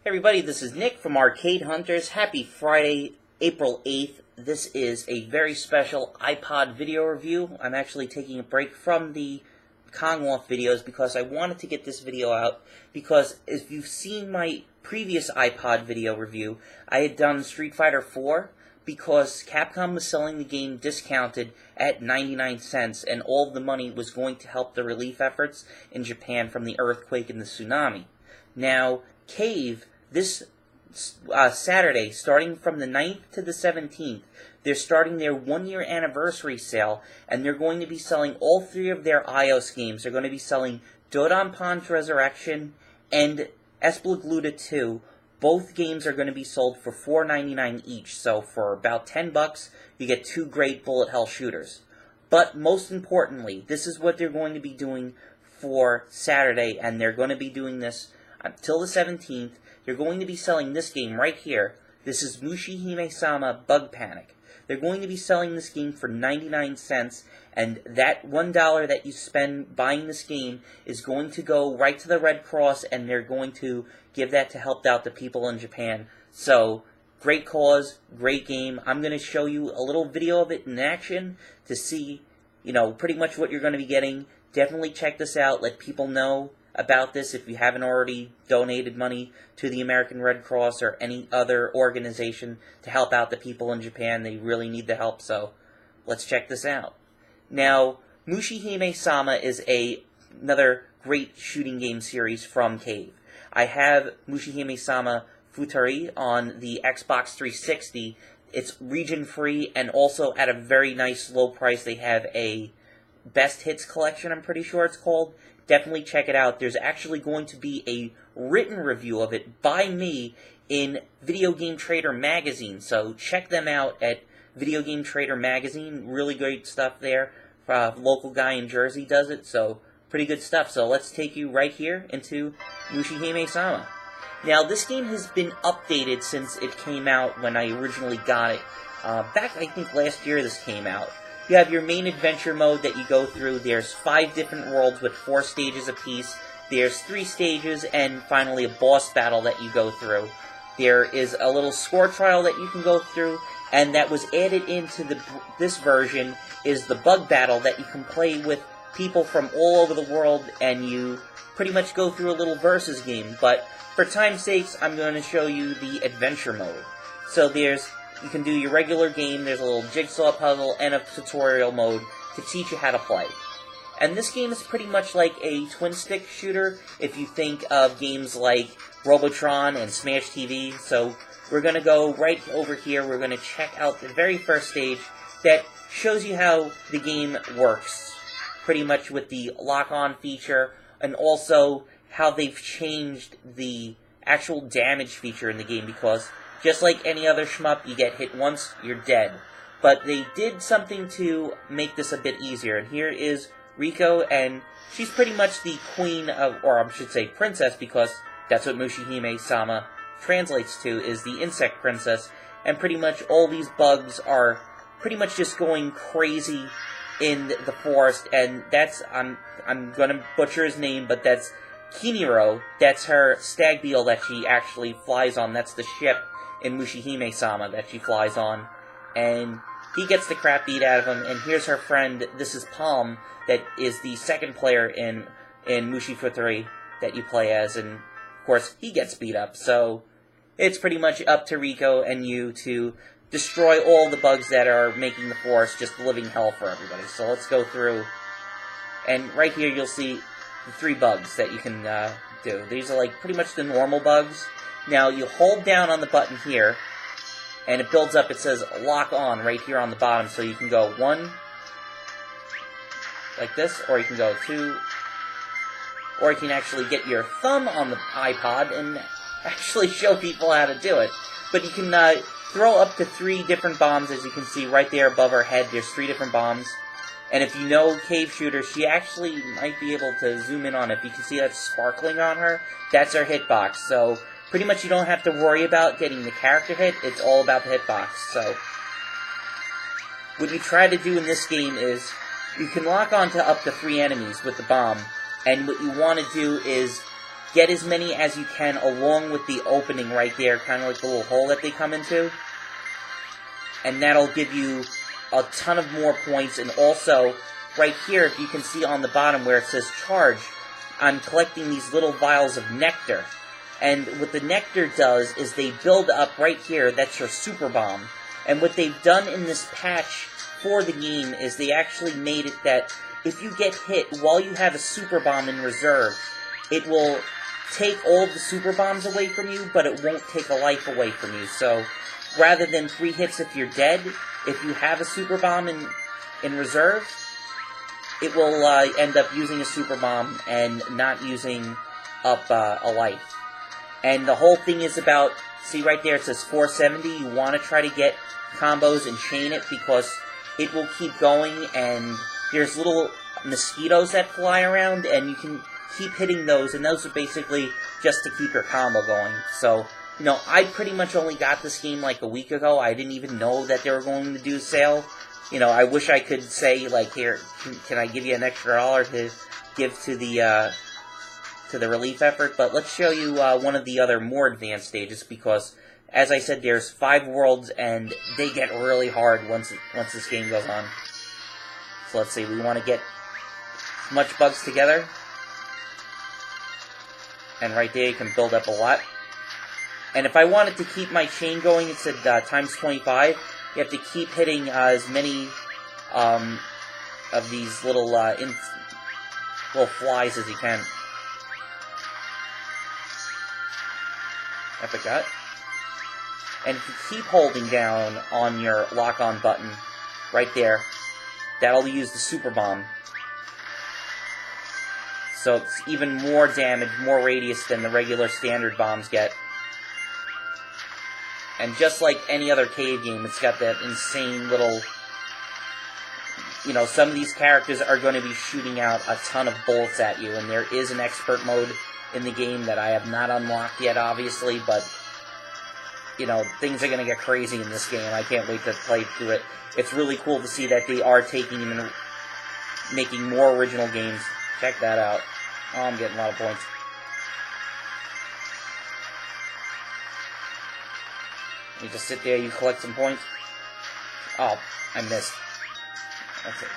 Everybody, this is Nick from Arcade Hunters. Happy Friday, April 8th. This is a very special Ipod video review. I'm actually taking a break from the Kong-off videos because I wanted to get this video out because if you've seen my previous Ipod video review, I had done Street Fighter 4 because Capcom was selling the game discounted at 99 cents and all of the money was going to help the relief efforts in Japan from the earthquake and the tsunami. Now, Cave, this Saturday, starting from the 9th to the 17th, they're starting their one-year anniversary sale, and they're going to be selling all three of their iOS games. They're going to be selling Dodonpachi Resurrection and Espgaluda 2. Both games are going to be sold for $4.99 each, so for about $10, you get two great bullet hell shooters. But most importantly, this is what they're going to be doing for Saturday, and they're going to be doing this until the 17th. They're going to be selling this game right here. This is Mushihime-Sama Bug Panic. They're going to be selling this game for 99 cents, and that $1 that you spend buying this game is going to go right to the Red Cross, and they're going to give that to help out the people in Japan. So, great cause, great game. I'm going to show you a little video of it in action to see, pretty much what you're going to be getting. Definitely check this out. Let people know about this if you haven't already donated money to the American Red Cross or any other organization to help out the people in Japan. They really need the help, so let's check this out. Now, Mushihime-Sama is another great shooting game series from Cave. I have Mushihime-Sama Futari on the Xbox 360. It's region-free and also at a very nice low price. They have a Best Hits collection, I'm pretty sure it's called. Definitely check it out. There's actually going to be a written review of it by me in Video Game Trader magazine, so check them out at Video Game Trader magazine. Really great stuff there. Local guy in Jersey does it, so pretty good stuff. So let's take you right here into Mushihime-Sama. Now, this game has been updated since it came out when I originally got it. Back, I think, last year this came out. You have your main adventure mode that you go through. There's 5 different worlds with 4 stages apiece. There's 3 stages, and finally a boss battle that you go through. There is a little score trial that you can go through, and that was added into this version is the bug battle that you can play with people from all over the world, and you pretty much go through a little versus game. But for time's sakes, I'm going to show you the adventure mode. So you can do your regular game, there's a little jigsaw puzzle, and a tutorial mode to teach you how to play. And this game is pretty much like a twin-stick shooter, if you think of games like Robotron and Smash TV. So we're going to go right over here, we're going to check out the very first stage that shows you how the game works, pretty much with the lock-on feature, and also how they've changed the actual damage feature in the game, because just like any other shmup, you get hit once, you're dead. But they did something to make this a bit easier. And here is Riko, and she's pretty much the queen of, or I should say princess, because that's what Mushihime-Sama translates to, is the insect princess. And pretty much all these bugs are pretty much just going crazy in the forest. And that's, I'm gonna butcher his name, but that's Kiniro. That's her stag beetle that she actually flies on. That's the ship in Mushihime-Sama that she flies on, and he gets the crap beat out of him, and here's her friend, this is Palm, that is the second player in Mushifutari that you play as, and of course he gets beat up, so it's pretty much up to Riko and you to destroy all the bugs that are making the forest just living hell for everybody. So let's go through, and right here you'll see the 3 bugs that you can do. These are like pretty much the normal bugs. Now, you hold down on the button here, and it builds up. It says lock on right here on the bottom, so you can go 1, like this, or you can go 2, or you can actually get your thumb on the iPod and actually show people how to do it. But you can throw up to 3 different bombs, as you can see right there above her head. There's 3 different bombs. And if you know Cave Shooter, she actually might be able to zoom in on it. If you can see that sparkling on her, that's her hitbox. So pretty much you don't have to worry about getting the character hit, it's all about the hitbox. So what you try to do in this game is you can lock on to up to 3 enemies with the bomb, and what you want to do is get as many as you can along with the opening right there, kind of like the little hole that they come into. And that'll give you a ton of more points. And also, right here, if you can see on the bottom where it says charge, I'm collecting these little vials of nectar. And what the nectar does is they build up right here, that's your super bomb. And what they've done in this patch for the game is they actually made it that if you get hit while you have a super bomb in reserve, it will take all the super bombs away from you, but it won't take a life away from you. So, rather than 3 hits if you're dead, if you have a super bomb in reserve, it will end up using a super bomb and not using up a life. And the whole thing is about, see right there it says 470, you want to try to get combos and chain it because it will keep going, and there's little mosquitoes that fly around and you can keep hitting those, and those are basically just to keep your combo going. So, you know, I pretty much only got this game like a week ago. I didn't even know that they were going to do a sale. You know, I wish I could say, like, here, can I give you an extra $1 to give to the relief effort? But let's show you one of the other more advanced stages, because, as I said, there's 5 worlds, and they get really hard once this game goes on. So let's see, we want to get as much bugs together. And right there, you can build up a lot. And if I wanted to keep my chain going, it said times 25. You have to keep hitting as many of these little little flies as you can. Epic cut. And if you keep holding down on your lock-on button, right there, that'll use the super bomb. So it's even more damage, more radius than the regular standard bombs get. And just like any other cave game, it's got that insane little... You know, some of these characters are going to be shooting out a ton of bullets at you, and there is an expert mode in the game that I have not unlocked yet, obviously, but, you know, things are going to get crazy in this game. I can't wait to play through it. It's really cool to see that they are taking and making more original games. Check that out. Oh, I'm getting a lot of points. You just sit there, you collect some points. Oh, I missed. That's it.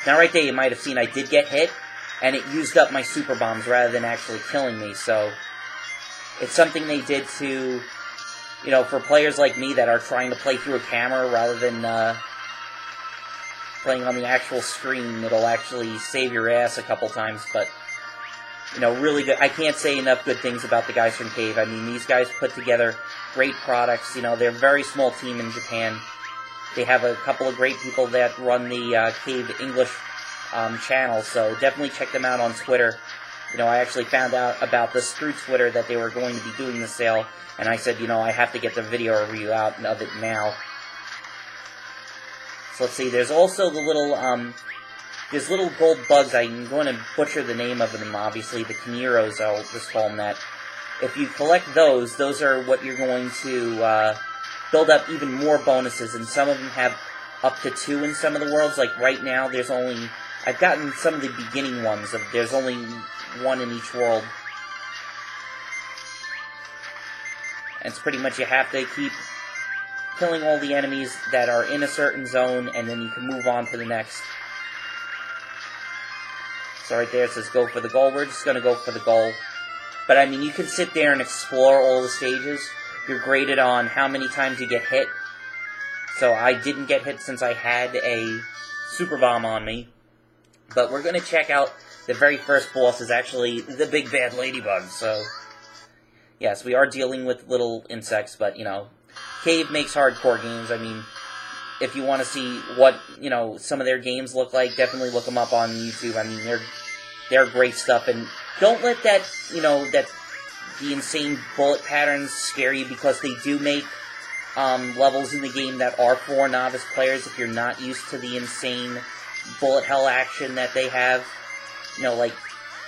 Now right there, you might have seen I did get hit, and it used up my super bombs rather than actually killing me, so it's something they did to, you know, for players like me that are trying to play through a camera rather than playing on the actual screen. It'll actually save your ass a couple times, but, you know, really good. I can't say enough good things about the guys from Cave. I mean, these guys put together great products. You know, they're a very small team in Japan. They have a couple of great people that run the Cave English channel, so definitely check them out on Twitter. You know, I actually found out about this through Twitter that they were going to be doing the sale, and I said, you know, I have to get the video review out of it now. So let's see, there's also the little, there's little gold bugs. I'm going to butcher the name of them, obviously, the Kineros, I'll just call them that. If you collect those are what you're going to build up even more bonuses, and some of them have up to 2 in some of the worlds. Like right now, there's only, I've gotten some of the beginning ones, there's only 1 in each world. And it's pretty much you have to keep killing all the enemies that are in a certain zone, and then you can move on to the next. So right there it says go for the goal. We're just going to go for the goal. But I mean, you can sit there and explore all the stages. You're graded on how many times you get hit. So I didn't get hit since I had a super bomb on me. But we're going to check out the very first boss is actually the big bad ladybug. So yes, we are dealing with little insects, but you know, Cave makes hardcore games. I mean, if you want to see what, you know, some of their games look like, definitely look them up on YouTube. I mean, they're great stuff, and don't let that, you know, that the insane bullet patterns scare you, because they do make levels in the game that are for novice players if you're not used to the insane bullet hell action that they have. You know, like,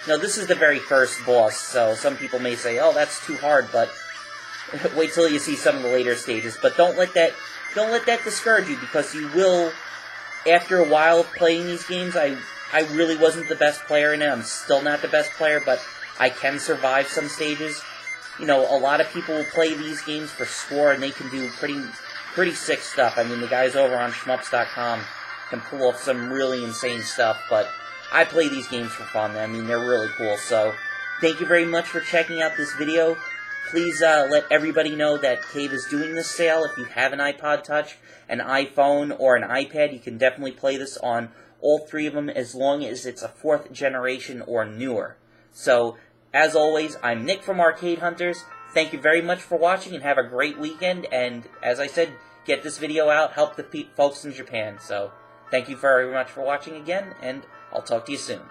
you know, this is the very first boss, so some people may say, oh, that's too hard, but wait till you see some of the later stages. But don't let that discourage you, because you will, after a while of playing these games, I I really wasn't the best player in it. I'm still not the best player, but I can survive some stages. You know, a lot of people will play these games for score, and they can do pretty sick stuff. I mean, the guys over on shmups.com can pull off some really insane stuff, but I play these games for fun. I mean, they're really cool. So, thank you very much for checking out this video. Please let everybody know that Cave is doing this sale. If you have an iPod Touch, an iPhone, or an iPad, you can definitely play this on all three of them as long as it's a 4th generation or newer. So, as always, I'm Nick from Arcade Hunters. Thank you very much for watching and have a great weekend. And as I said, get this video out, help the folks in Japan. So, thank you very much for watching again, and I'll talk to you soon.